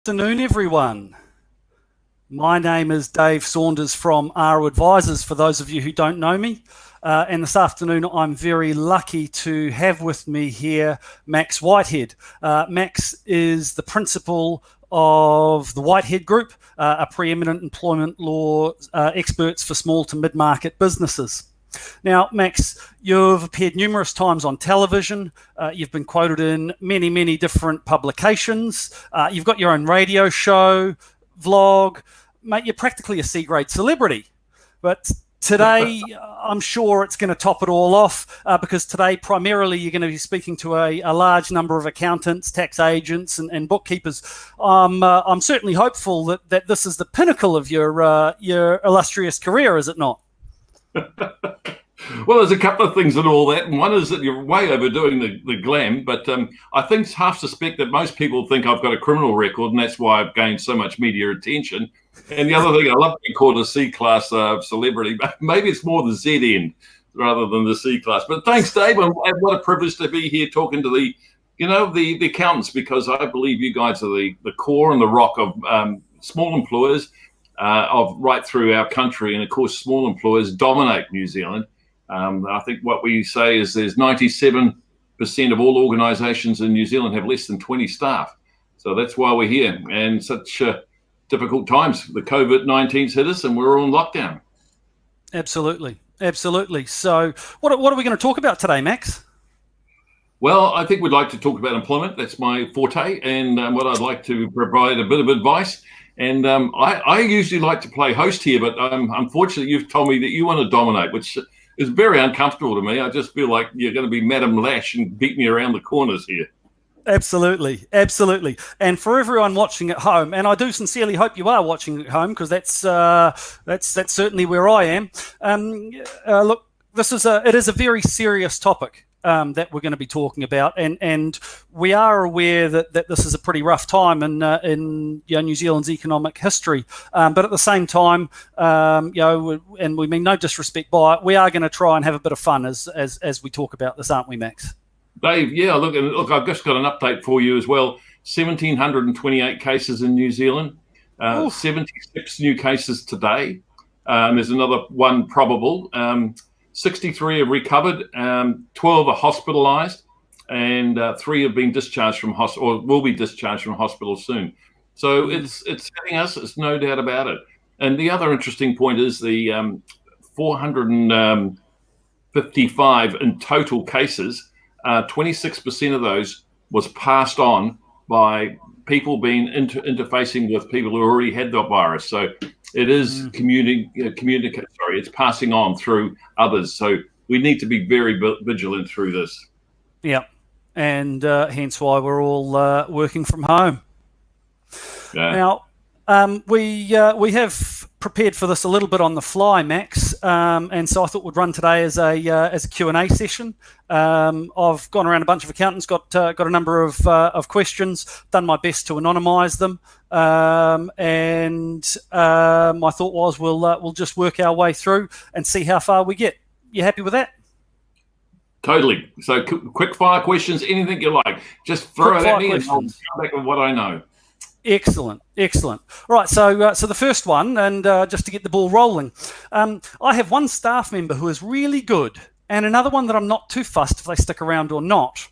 Afternoon, everyone. My name is Dave Saunders from Aro Advisors, for those of you who don't know me. And this afternoon, I'm very lucky to have with me here Max Whitehead. Max is the principal of the Whitehead Group, a preeminent employment law experts for small to mid-market businesses. Now, Max, you've appeared numerous times on television. You've been quoted in many different publications. You've got your own radio show, vlog. Mate, you're practically a C-grade celebrity. But today, I'm sure it's going to top it all off because today, primarily, you're going to be speaking to a large number of accountants, tax agents, and bookkeepers. I'm certainly hopeful that this is the pinnacle of your illustrious career, is it not? Well, there's a couple of things in all that, and one is that you're way overdoing the glam, but I think half suspect that most people think I've got a criminal record, and that's why I've gained so much media attention. And the other thing, I love being called a C-class celebrity, but maybe it's more the Z end rather than the C-class. But thanks, Dave, and what a privilege to be here talking to the accountants, because I believe you guys are the core and the rock of small employers of right through our country, and of course small employers dominate New Zealand. I think what we say is there's 97% of all organisations in New Zealand have less than 20 staff, so that's why we're here. And such difficult times, the COVID-19's hit us and we're all in lockdown. Absolutely. So what are we going to talk about today, Max? Well, I think we'd like to talk about employment. That's my forte, and what I'd like to provide a bit of advice. And I usually like to play host here, but unfortunately, you've told me that you want to dominate, which is very uncomfortable to me. I just feel like you're going to be Madam Lash and beat me around the corners here. Absolutely. And for everyone watching at home, and I do sincerely hope you are watching at home, because that's certainly where I am. Look, it is a very serious topic that we're going to be talking about, and we are aware that this is a pretty rough time in New Zealand's economic history. But at the same time, and we mean no disrespect by it, we are going to try and have a bit of fun as we talk about this, aren't we, Max? Dave, yeah, look, I've just got an update for you as well. 1,728 cases in New Zealand, 76 new cases today. There's another one probable. 63 have recovered, 12 are hospitalised, and 3 have been discharged from hospital, or will be discharged from hospital soon. So it's hitting us, it's no doubt about it. And the other interesting point is the 455 in total cases. 26% of those was passed on by people being interfacing with people who already had the virus. So it is it's passing on through others. So we need to be very vigilant through this. Yeah, and hence why we're all working from home. Yeah. Now, we have prepared for this a little bit on the fly, Max, and so I thought we'd run today as a Q&A session. I've gone around a bunch of accountants, got a number of questions, done my best to anonymise them, and my thought was we'll just work our way through and see how far we get. You happy with that? Totally. So quick fire questions, anything you like, just throw it at me and I'll come back with what I know. Excellent. Right, so the first one, and just to get the ball rolling, I have one staff member who is really good, and another one that I'm not too fussed if they stick around or not.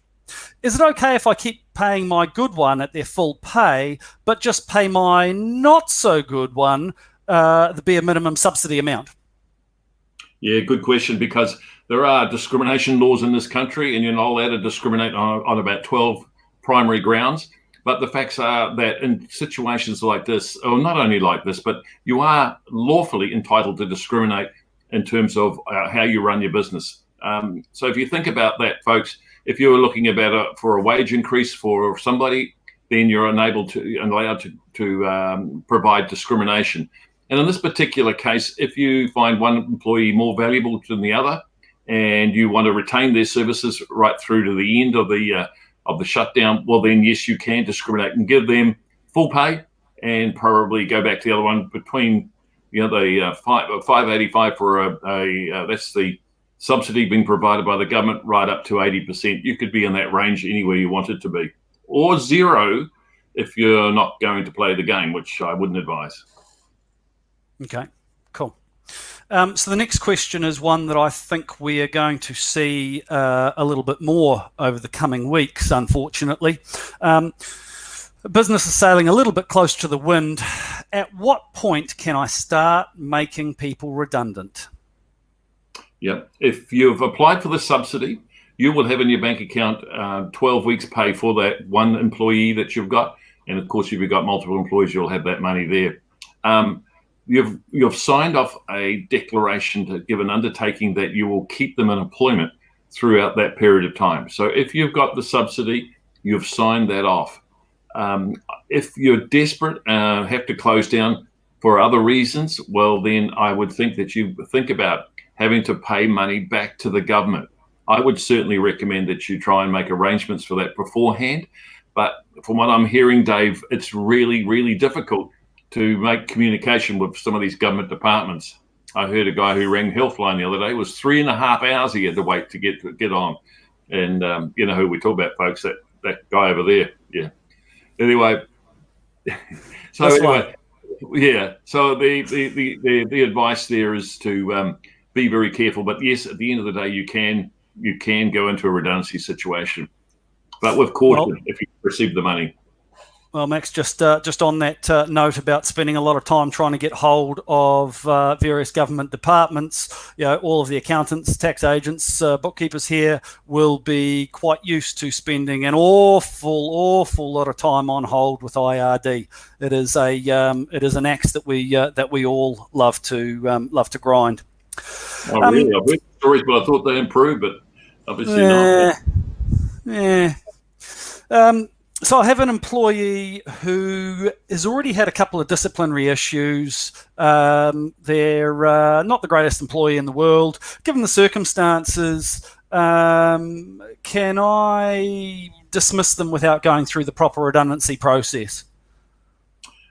Is it okay if I keep paying my good one at their full pay, but just pay my not so good one the bare minimum subsidy amount? Yeah, good question, because there are discrimination laws in this country, and you're not allowed to discriminate on about 12 primary grounds. But the facts are that in situations like this, or not only like this, but you are lawfully entitled to discriminate in terms of how you run your business. So if you think about that, folks, if you're looking for a wage increase for somebody, then you're allowed to provide discrimination. And in this particular case, if you find one employee more valuable than the other, and you want to retain their services right through to the end of the shutdown, well, then yes, you can discriminate and give them full pay, and probably go back to the other one between, the 585 for that's the subsidy being provided by the government, right up to 80%. You could be in that range anywhere you want it to be, or zero if you're not going to play the game, which I wouldn't advise. Okay, cool. So the next question is one that I think we are going to see a little bit more over the coming weeks, unfortunately. Business is sailing a little bit close to the wind. At what point can I start making people redundant? Yeah, if you've applied for the subsidy, you will have in your bank account 12 weeks pay for that one employee that you've got. And of course, if you've got multiple employees, you'll have that money there. You've signed off a declaration to give an undertaking that you will keep them in employment throughout that period of time. So if you've got the subsidy, you've signed that off. If you're desperate, have to close down for other reasons, well, then I would think that you think about having to pay money back to the government. I would certainly recommend that you try and make arrangements for that beforehand. But from what I'm hearing, Dave, it's really, really difficult to make communication with some of these government departments. I heard a guy who rang Healthline the other day. It was 3.5 hours he had to wait to get on. And you know who we talk about, folks, that guy over there. Yeah. Anyway, so anyway, yeah. So the advice there is to be very careful. But yes, at the end of the day, you can go into a redundancy situation, but with caution if you receive the money. Well, Max, just on that note about spending a lot of time trying to get hold of various government departments, all of the accountants, tax agents, bookkeepers here will be quite used to spending an awful lot of time on hold with IRD. It is an axe that we all love to grind. Oh, really? I've heard stories, but I thought they improved, but obviously not. Yeah. So I have an employee who has already had a couple of disciplinary issues. They're not the greatest employee in the world. Given the circumstances, can I dismiss them without going through the proper redundancy process?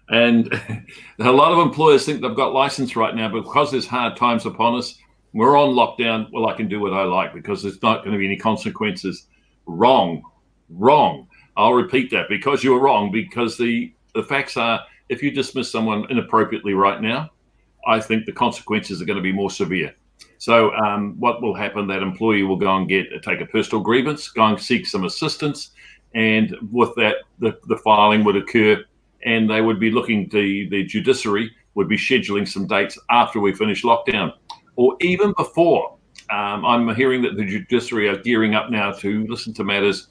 And a lot of employers think they've got license right now, but because there's hard times upon us, we're on lockdown. Well, I can do what I like because there's not going to be any consequences. Wrong. I'll repeat that, because you're wrong, because the facts are, if you dismiss someone inappropriately right now, I think the consequences are going to be more severe. So what will happen, that employee will go and take a personal grievance, go and seek some assistance, and with that, the filing would occur, and they would be looking, the judiciary would be scheduling some dates after we finish lockdown, or even before. I'm hearing that the judiciary are gearing up now to listen to matters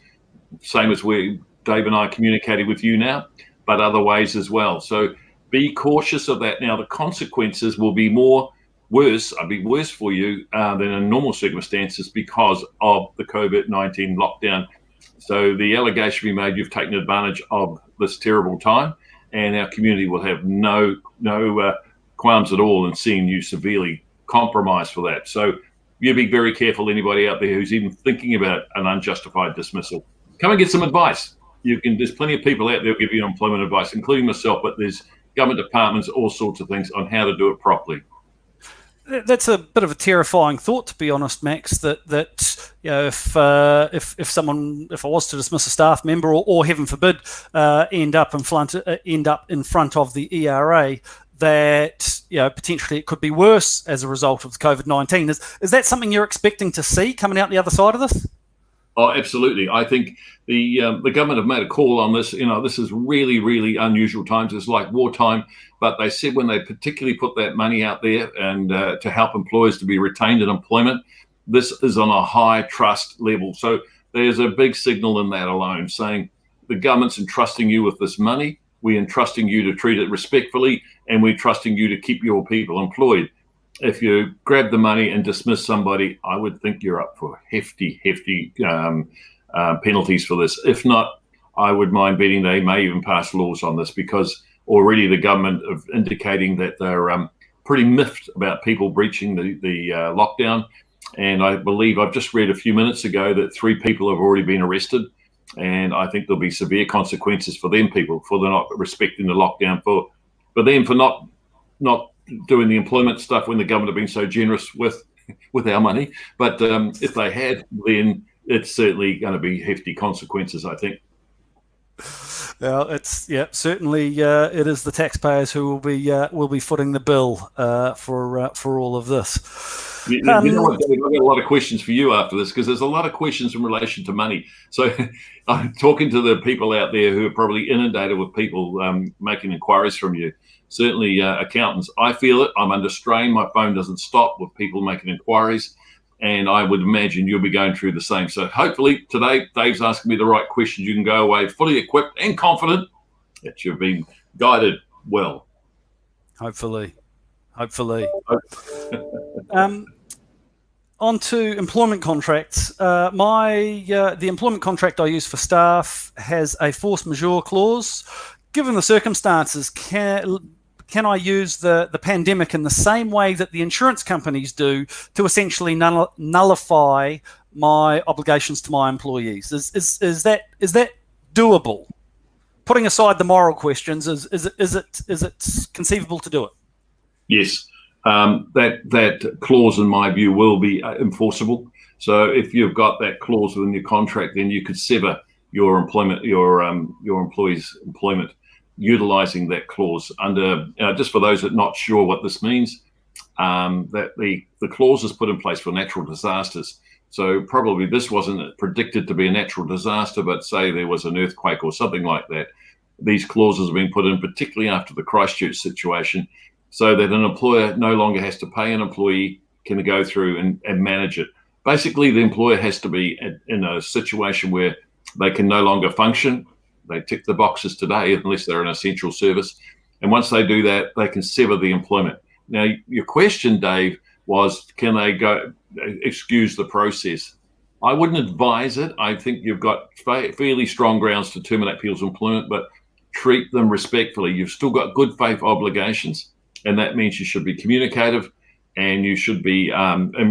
same as Dave and I communicated with you now, but other ways as well. So be cautious of that. Now, the consequences will be worse for you than in normal circumstances because of the COVID-19 lockdown. So the allegation will be made you've taken advantage of this terrible time, and our community will have no qualms at all in seeing you severely compromised for that. So you be very careful, anybody out there who's even thinking about an unjustified dismissal. Come and get some advice. There's plenty of people out there who give you employment advice, including myself, but there's government departments, all sorts of things on how to do it properly. That's a bit of a terrifying thought, to be honest, Max. That if I was to dismiss a staff member, or heaven forbid, end up in front of the ERA, that potentially it could be worse as a result of COVID-19. Is that something you're expecting to see coming out the other side of this? Oh, absolutely. I think the government have made a call on this. This is really, really unusual times. It's like wartime. But they said when they particularly put that money out there and to help employers to be retained in employment, this is on a high trust level. So there's a big signal in that alone, saying the government's entrusting you with this money. We're entrusting you to treat it respectfully, and we're trusting you to keep your people employed. If you grab the money and dismiss somebody, I would think you're up for hefty penalties for this. If not, I would mind betting they may even pass laws on this, because already the government are indicating that they're pretty miffed about people breaching the lockdown. And I believe I've just read a few minutes ago that 3 people have already been arrested. And I think there'll be severe consequences for them people, for they're not respecting the lockdown, for them for not doing the employment stuff when the government have been so generous with our money. But if they had, then it's certainly going to be hefty consequences, I think. Well, it's certainly it is the taxpayers who will be footing the bill for all of this. You know what, Dave, I've got a lot of questions for you after this, because there's a lot of questions in relation to money. So I'm talking to the people out there who are probably inundated with people making inquiries from you. Certainly accountants. I feel it. I'm under strain. My phone doesn't stop with people making inquiries. And I would imagine you'll be going through the same. So hopefully today, Dave's asking me the right questions. You can go away fully equipped and confident that you've been guided well. Hopefully. On to employment contracts. The employment contract I use for staff has a force majeure clause. Given the circumstances, can I use the pandemic in the same way that the insurance companies do to essentially nullify my obligations to my employees? Is that doable? Putting aside the moral questions, is it conceivable to do it? Yes. That clause, in my view, will be enforceable. So if you've got that clause within your contract, then you could sever your employment, your employee's employment, utilising that clause. Under just for those that are not sure what this means, that the clause is put in place for natural disasters. So probably this wasn't predicted to be a natural disaster, but say there was an earthquake or something like that. These clauses have been put in, particularly after the Christchurch situation, so that an employer no longer has to pay an employee, can go through and manage it. Basically, the employer has to be in a situation where they can no longer function. They tick the boxes today, unless they're an essential service. And once they do that, they can sever the employment. Now, your question, Dave, was, can they go excuse the process? I wouldn't advise it. I think you've got fairly strong grounds to terminate people's employment, but treat them respectfully. You've still got good faith obligations, and that means you should be communicative and you should be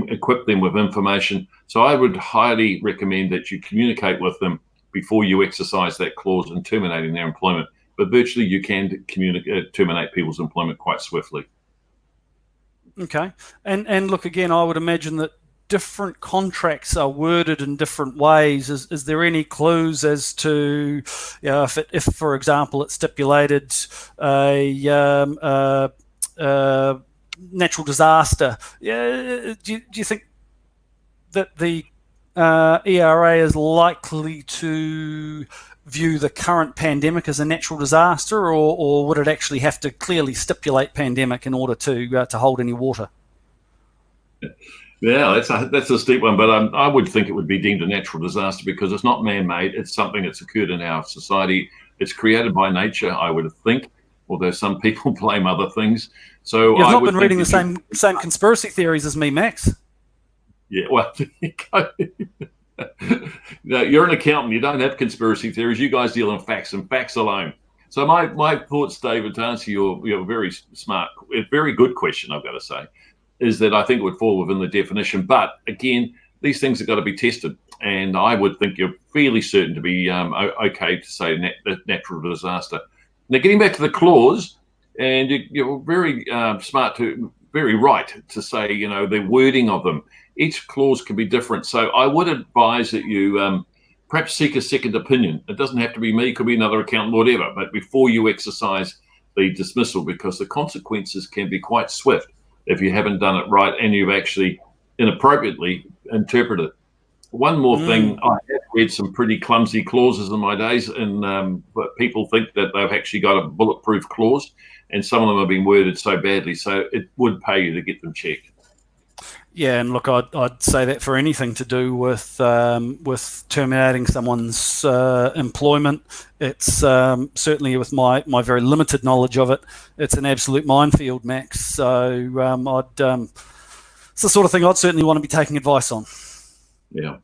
equip them with information. So I would highly recommend that you communicate with them before you exercise that clause in terminating their employment. But virtually you can terminate people's employment quite swiftly. Okay. And look, again, I would imagine that different contracts are worded in different ways. Is there any clues as to, if for example, it stipulated a natural disaster? Do you think that the ERA is likely to view the current pandemic as a natural disaster, or would it actually have to clearly stipulate pandemic in order to hold any water? Yeah, that's a steep one, but I would think it would be deemed a natural disaster because it's not man-made. It's something that's occurred in our society. It's created by nature, I would think, although some people blame other things. So you've not been reading the same conspiracy theories as me, Max. Yeah, well, no, you're an accountant. You don't have conspiracy theories. You guys deal in facts and facts alone. So my thoughts, David, to answer your very smart, very good question, I've got to say, is that I think it would fall within the definition. But again, these things have got to be tested. And I would think you're fairly certain to be okay to say natural disaster. Now, getting back to the clause, and you're very smart very right to say, the wording of them. Each clause can be different. So I would advise that you perhaps seek a second opinion. It doesn't have to be me, it could be another accountant, whatever, but before you exercise the dismissal, because the consequences can be quite swift if you haven't done it right and you've actually inappropriately interpreted it. One more thing, I have read some pretty clumsy clauses in my days, and but people think that they've actually got a bulletproof clause, and some of them have been worded so badly, so it would pay you to get them checked. Yeah, and look, I'd say that for anything to do with terminating someone's employment, it's certainly with my very limited knowledge of it, it's an absolute minefield, Max. So it's the sort of thing I'd certainly want to be taking advice on. Yeah,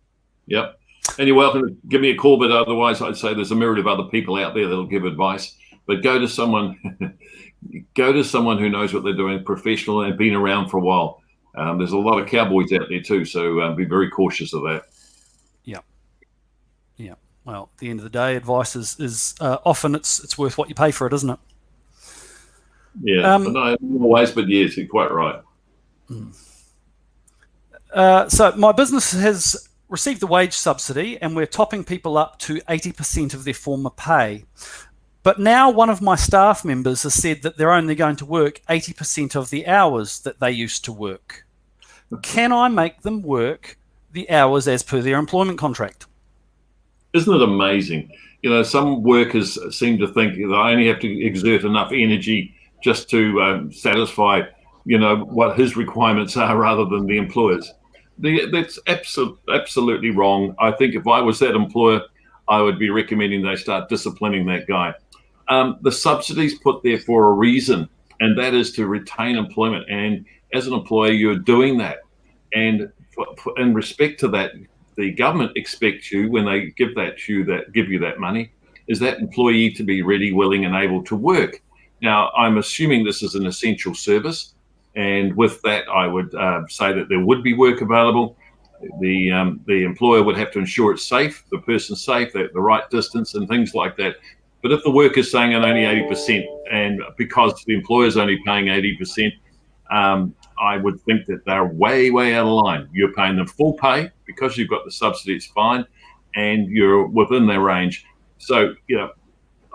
yep. And you're welcome to give me a call, but otherwise I'd say there's a myriad of other people out there that'll give advice. But go to someone who knows what they're doing, professional and been around for a while. There's a lot of cowboys out there too, so be very cautious of that. Yeah. Well, at the end of the day, advice is often it's worth what you pay for it, isn't it? Yeah, but not always, but yes, you're quite right. So my business has received the wage subsidy, and we're topping people up to 80% of their former pay. But now one of my staff members has said that they're only going to work 80% of the hours that they used to work. Can I make them work the hours as per their employment contract? Isn't it amazing? Some workers seem to think that I only have to exert enough energy just to satisfy, what his requirements are rather than the employer's. That's absolutely wrong. I think if I was that employer, I would be recommending they start disciplining that guy. The subsidy's put there for a reason, and that is to retain employment. And as an employer, you're doing that. And in respect to that, the government expects you, when they give you that money, is that employee to be ready, willing, and able to work. Now, I'm assuming this is an essential service, and with that, I would say that there would be work available. The employer would have to ensure it's safe, the person's safe, at the right distance, and things like that. But if the worker's saying I'm only 80%, and because the employer's only paying 80%, I would think that they're way, way out of line. You're paying them full pay because you've got the subsidy, it's fine, and you're within their range. So,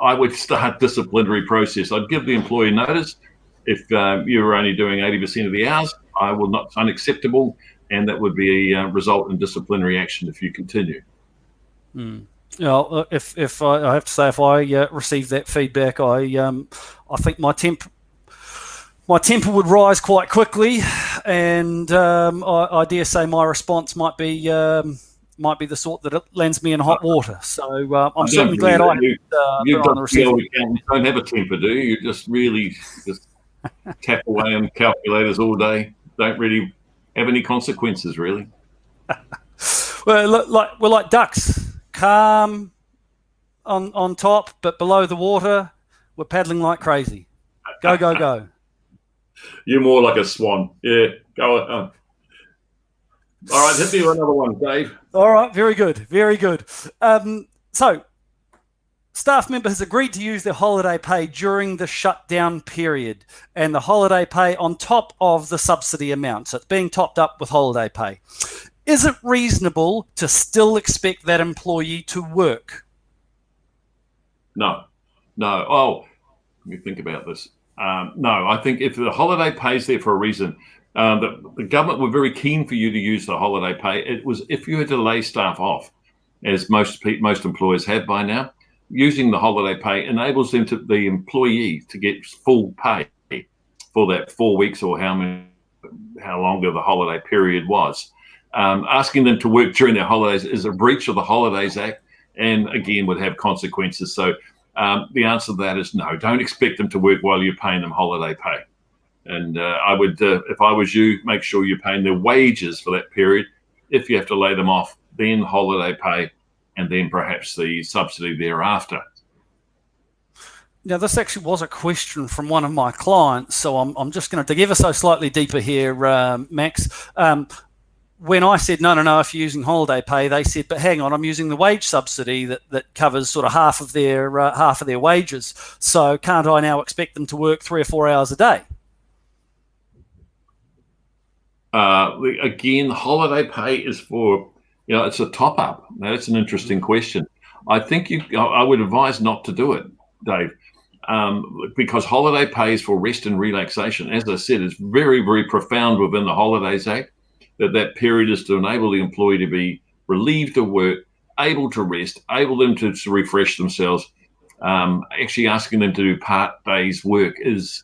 I would start disciplinary process. I'd give the employee notice. If you're only doing 80% of the hours, it's unacceptable, and that would be a result in disciplinary action if you continue. If I have to say, if I receive that feedback, I think my temper would rise quite quickly, and I dare say my response might be the sort that it lands me in hot water. So I'm certainly glad you don't have a temper, do you? You just really tap away on calculators all day. Don't really have any consequences, really. Well, we're like ducks, calm on top, but below the water, we're paddling like crazy. Go, go, go. You're more like a swan. Yeah, go on. All right, hit me with another one, Dave. All right, very good, very good. So, staff member has agreed to use their holiday pay during the shutdown period, and the holiday pay on top of the subsidy amount. So it's being topped up with holiday pay. Is it reasonable to still expect that employee to work? No. Oh, let me think about this. No, I think if the holiday pay is there for a reason, the government were very keen for you to use the holiday pay. It was if you had to lay staff off, as most employers have by now, using the holiday pay enables the employee to get full pay for that 4 weeks or how longer the holiday period was. Asking them to work during their holidays is a breach of the Holidays Act, and again would have consequences. So the answer to that is no. Don't expect them to work while you're paying them holiday pay. And I would, if I was you, make sure you're paying their wages for that period. If you have to lay them off, then holiday pay, and then perhaps the subsidy thereafter. Now, this actually was a question from one of my clients, so I'm just going to dig ever so slightly deeper here, Max. When I said, no, if you're using holiday pay, they said, but hang on, I'm using the wage subsidy that covers sort of half of their wages. So can't I now expect them to work 3 or 4 hours a day? Again, holiday pay is for, it's a top up. Now, that's an interesting question. I think I would advise not to do it, Dave, because holiday pay is for rest and relaxation. As I said, it's very, very profound within the Holidays Act that period is to enable the employee to be relieved of work, able to rest, able them to refresh themselves. Actually asking them to do part days work is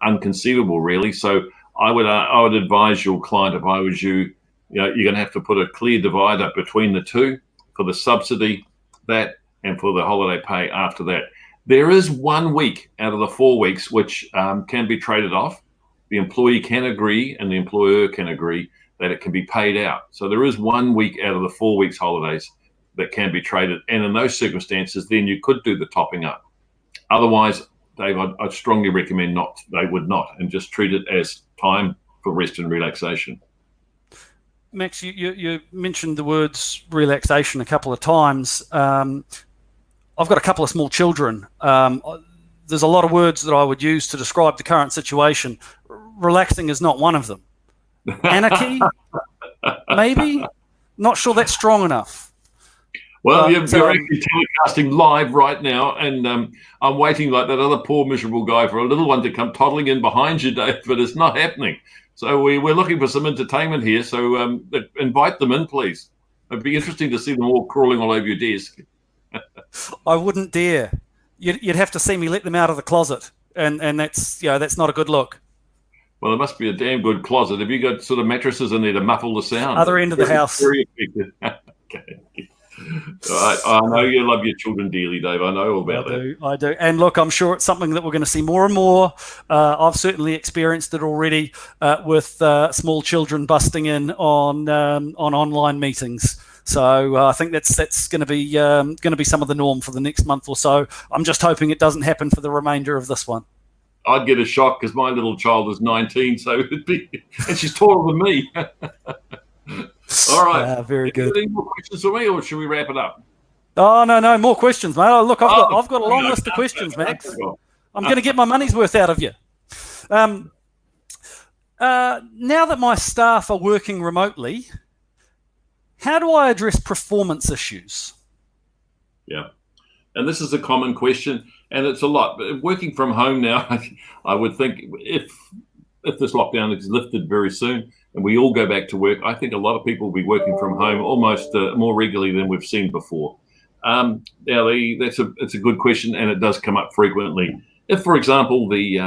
inconceivable, really. So I would advise your client, if I was you, you're going to have to put a clear divider between the two for the subsidy, that, and for the holiday pay after that. There is 1 week out of the 4 weeks which can be traded off. The employee can agree and the employer can agree that it can be paid out. So there is 1 week out of the 4 weeks holidays that can be traded. And in those circumstances, then you could do the topping up. Otherwise, Dave, I'd strongly recommend they would not, and just treat it as time for rest and relaxation. Max, you mentioned the words relaxation a couple of times. I've got a couple of small children. There's a lot of words that I would use to describe the current situation. Relaxing is not one of them. Anarchy, maybe? Not sure that's strong enough. Well, you're actually telecasting live right now, and I'm waiting like that other poor miserable guy for a little one to come toddling in behind you, Dave, but it's not happening. So we're looking for some entertainment here, so invite them in, please. It'd be interesting to see them all crawling all over your desk. I wouldn't dare. You'd have to see me let them out of the closet, and that's not a good look. Well, it must be a damn good closet. Have you got sort of mattresses in there to muffle the sound? Other end of the house. Very effective. Okay. I know you love your children dearly, Dave. I know all about that. I do. And look, I'm sure it's something that we're going to see more and more. I've certainly experienced it already with small children busting in on online meetings. So I think that's going to be some of the norm for the next month or so. I'm just hoping it doesn't happen for the remainder of this one. I'd get a shock because my little child is 19, so it'd be, and she's taller than me. All right. Very good. Any more questions for me, or should we wrap it up? Oh no, more questions, mate. Oh, look, I've got a long list of questions, Max. I'm going to get my money's worth out of you. Now that my staff are working remotely, how do I address performance issues? Yeah, and this is a common question, and it's a lot. But working from home now, I would think if this lockdown is lifted very soon and we all go back to work, I think a lot of people will be working from home almost more regularly than we've seen before. It's a good question, and it does come up frequently. If, for example, the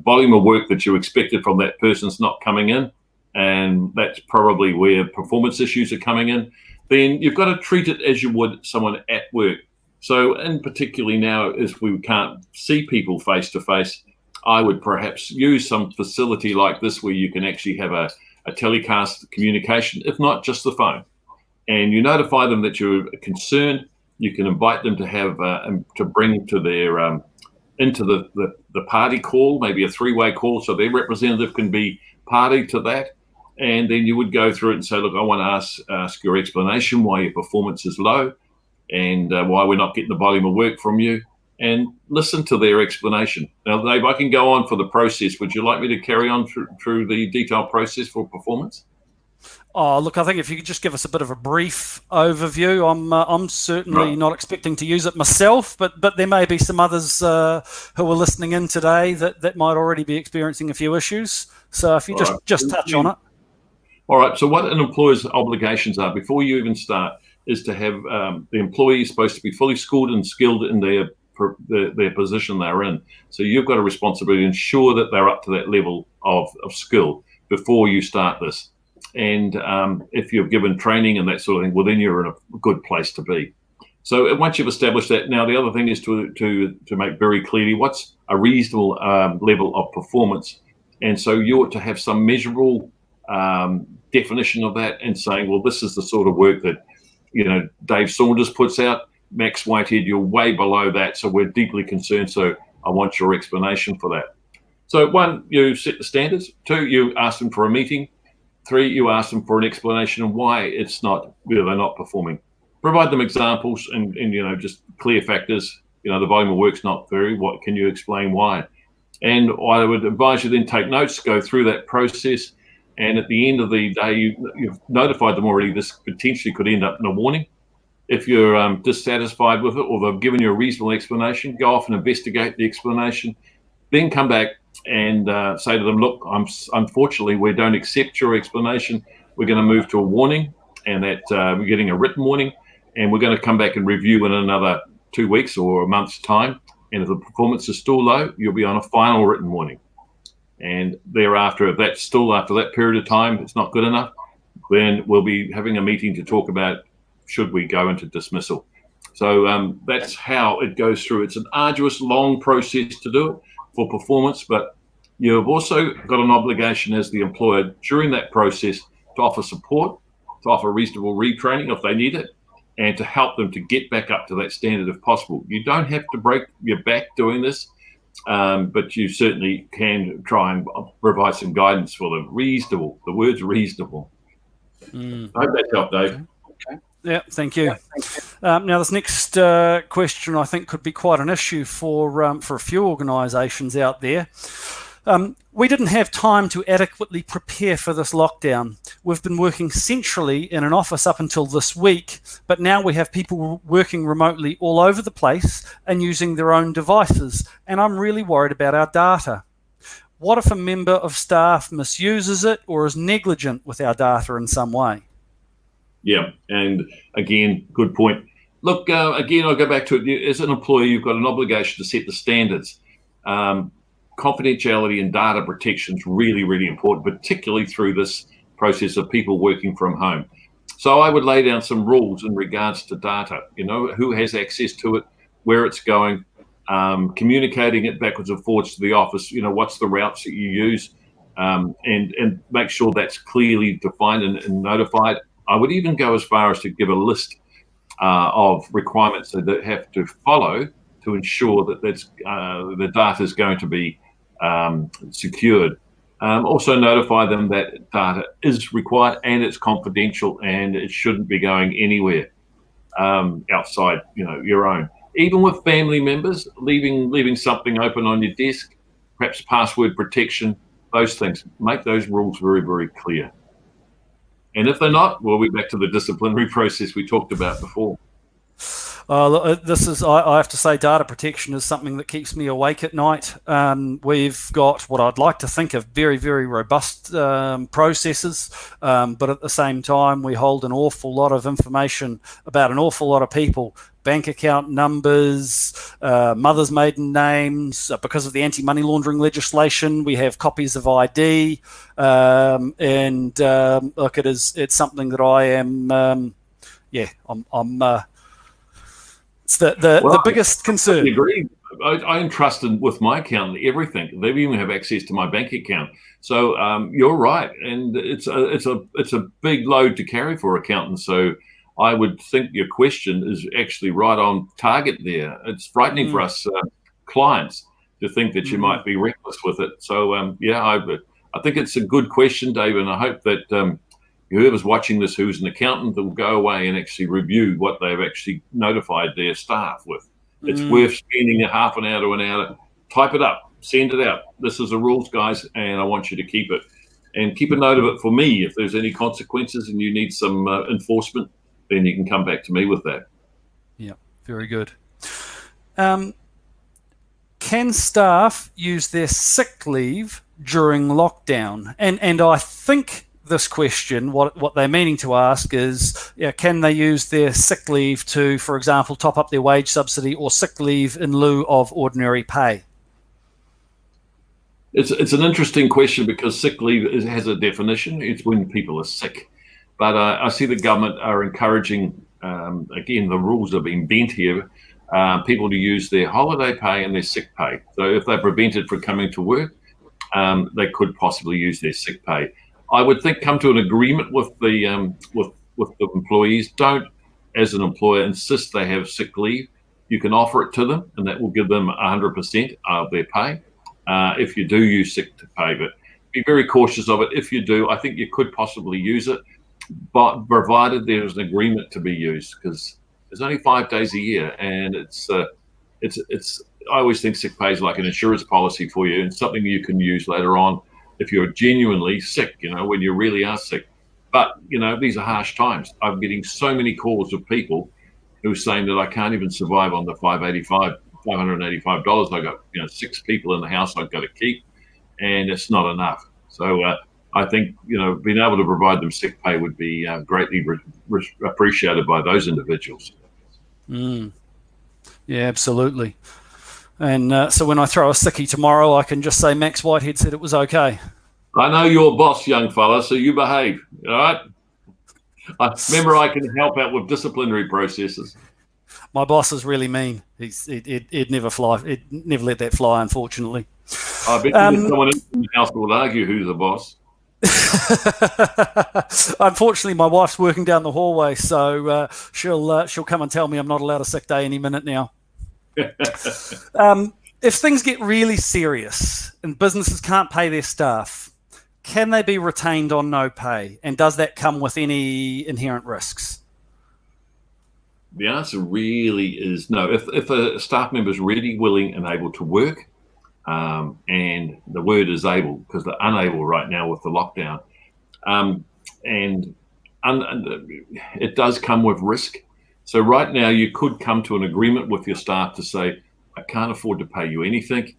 volume of work that you expected from that person's not coming in, and that's probably where performance issues are coming in, then you've got to treat it as you would someone at work. So, in particularly now, as we can't see people face to face, I would perhaps use some facility like this where you can actually have a telecast communication, if not just the phone. And you notify them that you're concerned. You can invite them to have to bring to their into the party call, maybe a three-way call, so their representative can be party to that. And then you would go through it and say, look, I want to ask your explanation why your performance is low and why we're not getting the volume of work from you, and listen to their explanation. Now, Dave, I can go on for the process. Would you like me to carry on through the detailed process for performance? Oh, look, I think if you could just give us a bit of a brief overview. I'm certainly not expecting to use it myself, but there may be some others who are listening in today that might already be experiencing a few issues. So if you just touch on it. All right. So what an employer's obligations are before you even start is to have the employee is supposed to be fully schooled and skilled in their position they're in. So you've got a responsibility to ensure that they're up to that level of skill before you start this. And if you're given training and that sort of thing, well, then you're in a good place to be. So once you've established that, now the other thing is to make very clearly what's a reasonable level of performance. And so you ought to have some measurable definition of that and saying, well, this is the sort of work that, Dave Saunders puts out. Max Whitehead, you're way below that. So we're deeply concerned. So I want your explanation for that. So 1, you set the standards. 2, you ask them for a meeting. 3, you ask them for an explanation of why they're not performing. Provide them examples and just clear factors. The volume of work's not very. What can you explain why? And I would advise you then take notes, go through that process, and at the end of the day, you've notified them already. This potentially could end up in a warning. If you're dissatisfied with it or they've given you a reasonable explanation, go off and investigate the explanation. Then come back and say to them, look, unfortunately, we don't accept your explanation. We're going to move to a warning, and that we're getting a written warning, and we're going to come back and review in another 2 weeks or a month's time. And if the performance is still low, you'll be on a final written warning. And thereafter, if that's still after that period of time, it's not good enough, then we'll be having a meeting to talk about should we go into dismissal. So that's how it goes through. It's an arduous, long process to do it for performance, but you've also got an obligation as the employer during that process to offer support, to offer reasonable retraining if they need it, and to help them to get back up to that standard if possible. You don't have to break your back doing this, but you certainly can try and provide some guidance for them. Reasonable. The word's reasonable. I hope that helped, Dave. Okay. Yeah, thank you. Now, this next question I think could be quite an issue for a few organisations out there. We didn't have time to adequately prepare for this lockdown. we've been working centrally in an office up until this week, but now we have people working remotely all over the place and using their own devices, and I'm really worried about our data. What if a member of staff misuses it or is negligent with our data in some way? Yeah, and again, good point. Look, again, I'll go back to it. As an employer, you've got an obligation to set the standards. Confidentiality and data protection is really, really important, particularly through this process of people working from home. So I would lay down some rules in regards to data, who has access to it, where it's going, communicating it backwards and forwards to the office, what's the routes that you use, and make sure that's clearly defined and notified. I would even go as far as to give a list of requirements that they have to follow to ensure that the data is going to be secured. Also notify them that data is required and it's confidential and it shouldn't be going anywhere outside, your own. Even with family members, leaving something open on your desk, perhaps password protection, those things. Make those rules very, very clear. And if they're not, we'll be back to the disciplinary process we talked about before. I have to say, data protection is something that keeps me awake at night. We've got what I'd like to think of very, very robust processes, but at the same time, we hold an awful lot of information about an awful lot of people. Bank account numbers, mothers' maiden names. Because of the anti-money laundering legislation, we have copies of ID, look, it's something that I am. It's the biggest concern. I agree. I entrust with my accountant everything. They even have access to my bank account. So you're right, and it's a big load to carry for accountants. So I would think your question is actually right on target there. It's frightening for us clients to think that you might be reckless with it. So I think it's a good question, Dave, and I hope that whoever's watching this who's an accountant will go away and actually review what they've actually notified their staff with. It's worth spending a half an hour to an hour. Type it up, send it out. This is the rules, guys, and I want you to keep it. And keep a note of it for me. If there's any consequences and you need some enforcement, then you can come back to me with that. Yeah, very good. Can staff use their sick leave during lockdown? And I think this question, what they're meaning to ask is, can they use their sick leave to, for example, top up their wage subsidy or sick leave in lieu of ordinary pay? It's an interesting question because sick leave has a definition. It's when people are sick. But I see the government are encouraging, again, the rules are being bent here, people to use their holiday pay and their sick pay. So if they're prevented from coming to work, they could possibly use their sick pay. I would think come to an agreement with the employees. Don't, as an employer, insist they have sick leave. You can offer it to them, and that will give them 100% of their pay if you do use sick pay. But be very cautious of it. If you do, I think you could possibly use it, but provided there's an agreement to be used, because there's only 5 days a year, and it's. I always think sick pay is like an insurance policy for you, and something you can use later on if you're genuinely sick, when you really are sick. But, these are harsh times. I'm getting so many calls of people who are saying that I can't even survive on the $585. I got, 6 people in the house I've got to keep, and it's not enough. So I think, being able to provide them sick pay would be greatly appreciated by those individuals. Yeah, absolutely. And so when I throw a sickie tomorrow, I can just say Max Whitehead said it was okay. I know you're boss, young fella, so you behave, all right? Remember, I can help out with disciplinary processes. My boss is really mean. It'd never fly. It never let that fly, unfortunately. I bet there's someone in the house who will argue who's the boss. Unfortunately, my wife's working down the hallway, so she'll come and tell me I'm not allowed a sick day any minute now. If things get really serious and businesses can't pay their staff, can they be retained on no pay? And does that come with any inherent risks? The answer really is no. If a staff member is really willing and able to work, and the word is able because they're unable right now with the lockdown, and it does come with risk. So right now you could come to an agreement with your staff to say, I can't afford to pay you anything.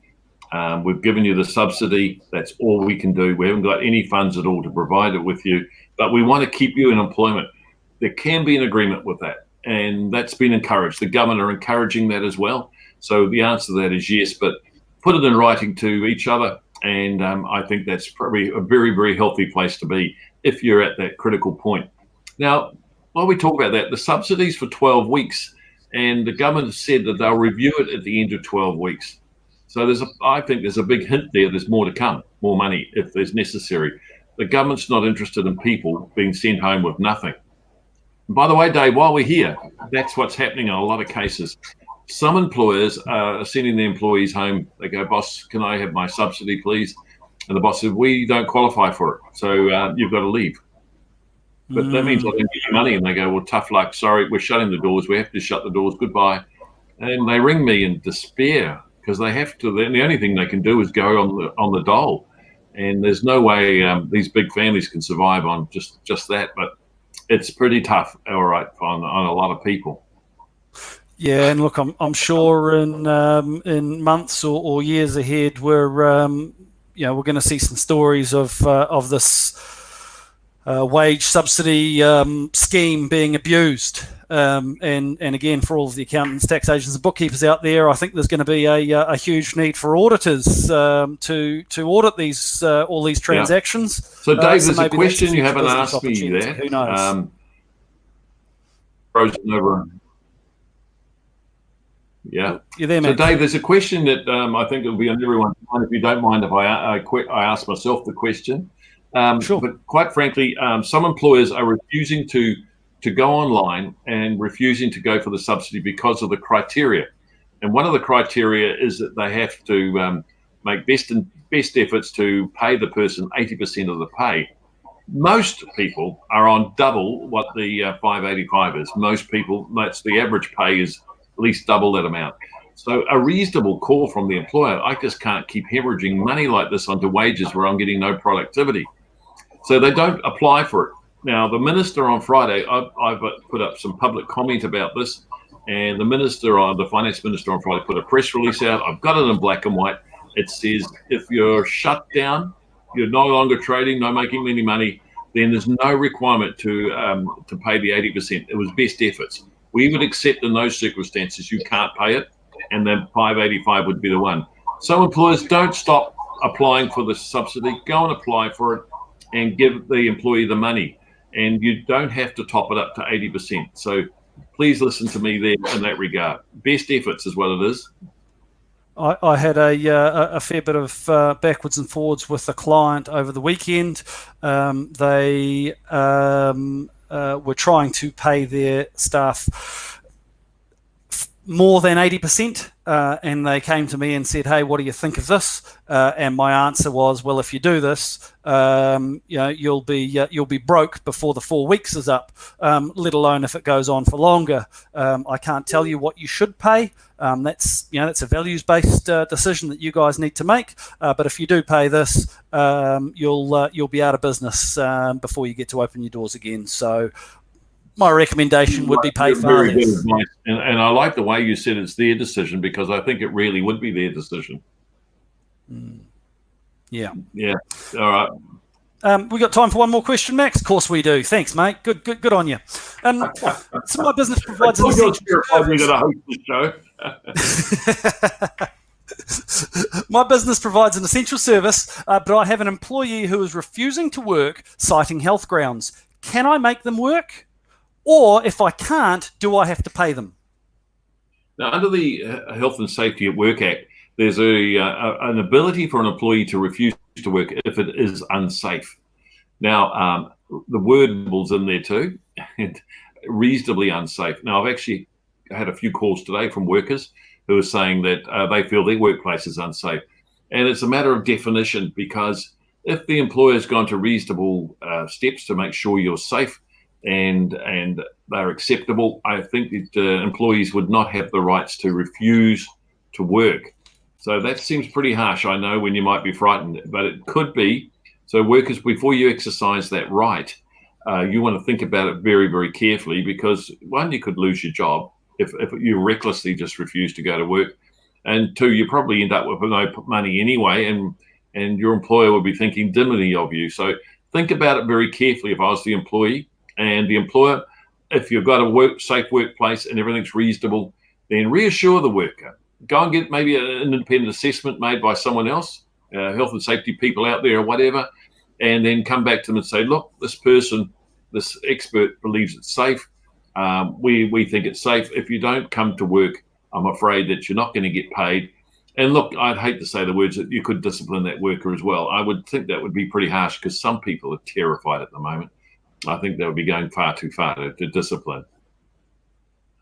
We've given you the subsidy. That's all we can do. We haven't got any funds at all to provide it with you, but we want to keep you in employment. There can be an agreement with that, and that's been encouraged. The government are encouraging that as well. So the answer to that is yes, but put it in writing to each other, and I think that's probably a very, very healthy place to be if you're at that critical point. Now, while we talk about that, the subsidies for 12 weeks, and the government has said that they'll review it at the end of 12 weeks. So I think there's a big hint there. There's more to come, more money if there's necessary. The government's not interested in people being sent home with nothing. And by the way, Dave, while we're here, that's what's happening in a lot of cases. Some employers are sending their employees home. They go, boss, can I have my subsidy, please? And the boss said, we don't qualify for it, so you've got to leave. But that means I don't get your money. And they go, well, tough luck. Sorry, we're shutting the doors. We have to shut the doors. Goodbye. And they ring me in despair because they have to. The only thing they can do is go on the dole. And there's no way these big families can survive on just that. But it's pretty tough, all right, on a lot of people. Yeah, and look, I'm sure in months or years ahead, we're going to see some stories of this wage subsidy scheme being abused. And again, for all of the accountants, tax agents, and bookkeepers out there, I think there's going to be a huge need for auditors to audit these all these transactions. Yeah. So, Dave, there's a question you haven't asked me there. Who knows? Frozen over. Yeah. You're there, man. So, Dave, there's a question that I think it'll be on everyone's mind. If you don't mind, if I ask myself the question. Sure. But quite frankly, some employers are refusing to go online and refusing to go for the subsidy because of the criteria. And one of the criteria is that they have to make best efforts to pay the person 80% of the pay. Most people are on double what the 585 is. Most people, that's the average pay is at least double that amount. So a reasonable call from the employer, I just can't keep hemorrhaging money like this onto wages where I'm getting no productivity. So they don't apply for it. Now, the minister on Friday, I've put up some public comment about this, and the finance minister on Friday put a press release out. I've got it in black and white. It says if you're shut down, you're no longer trading, not making any money, then there's no requirement to pay the 80%. It was best efforts. We would accept in those circumstances you can't pay it, and then 585 would be the one. So employers, don't stop applying for the subsidy. Go and apply for it and give the employee the money. And you don't have to top it up to 80%. So please listen to me there in that regard. Best efforts is what it is. I had a fair bit of backwards and forwards with a client over the weekend. They were trying to pay their staff more than 80%, and they came to me and said, "Hey, what do you think of this?" And my answer was, "Well, if you do this, you'll be broke before the 4 weeks is up. Let alone if it goes on for longer. I can't tell you what you should pay. That's a values-based decision that you guys need to make. But if you do pay this, you'll be out of business before you get to open your doors again." So my recommendation would be pay far less. And I like the way you said it's their decision, because I think it really would be their decision. Yeah. Yeah. All right. We got time for one more question, Max? Of course we do. Thanks, mate. Good on you. So my business provides an essential service. My business provides an essential service, but I have an employee who is refusing to work, citing health grounds. Can I make them work? Or if I can't, do I have to pay them? Now, under the Health and Safety at Work Act, there's an ability for an employee to refuse to work if it is unsafe. Now, the word was in there too, reasonably unsafe. Now, I've actually had a few calls today from workers who are saying that they feel their workplace is unsafe. And it's a matter of definition, because if the employer's gone to reasonable steps to make sure you're safe, and they're acceptable, I think that employees would not have the rights to refuse to work. So that seems pretty harsh, I know, when you might be frightened, but it could be. So workers, before you exercise that right, you want to think about it very, very carefully, because one, you could lose your job if you recklessly just refuse to go to work, and two, you probably end up with no money anyway, and your employer will be thinking dimly of you. So think about it very carefully. If I was the employee and the employer, if you've got a safe workplace and everything's reasonable, then reassure the worker. Go and get maybe an independent assessment made by someone else, health and safety people out there or whatever, and then come back to them and say, look, this person, this expert believes it's safe. We think it's safe. If you don't come to work, I'm afraid that you're not going to get paid. And look, I'd hate to say the words that you could discipline that worker as well. I would think that would be pretty harsh, because some people are terrified at the moment. I think they would be going far too far to discipline.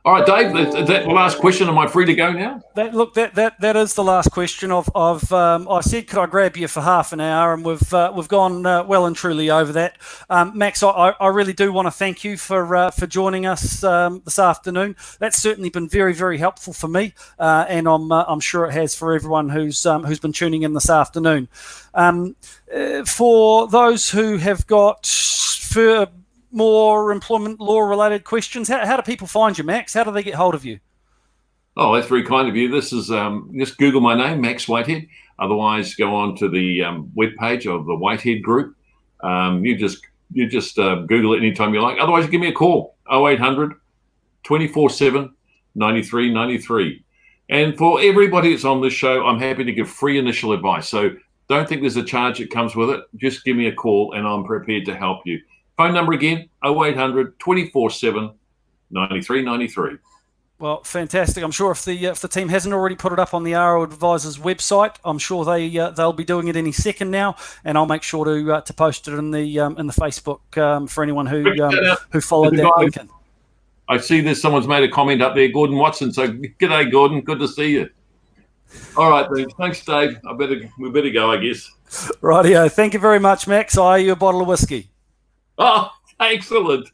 All right, Dave, is that the last question? Am I free to go now? That is the last question. I said, could I grab you for half an hour, and we've gone well and truly over that. Max, I really do want to thank you for joining us this afternoon. That's certainly been very, very helpful for me, and I'm sure it has for everyone who's been tuning in this afternoon. For those who have got more employment law related questions, how do people find you, Max? How do they get hold of you? Oh, that's very kind of you. This is just Google my name, Max Whitehead. Otherwise, go on to the webpage of the Whitehead Group. You just Google it anytime you like. Otherwise, give me a call, 0800 24/7 9393. And for everybody that's on this show, I'm happy to give free initial advice. So don't think there's a charge that comes with it. Just give me a call and I'm prepared to help you. Phone number again, 0800 24/7 9393. Well, fantastic. I'm sure if the team hasn't already put it up on the RO Advisors website, I'm sure they'll be doing it any second now, and I'll make sure to post it in the Facebook for anyone who followed that link. I see someone's made a comment up there, Gordon Watson. So g'day, Gordon. Good to see you. All right, then. Thanks, Dave. We better go, I guess. Rightio. Thank you very much, Max. I owe you a bottle of whiskey. Oh, excellent.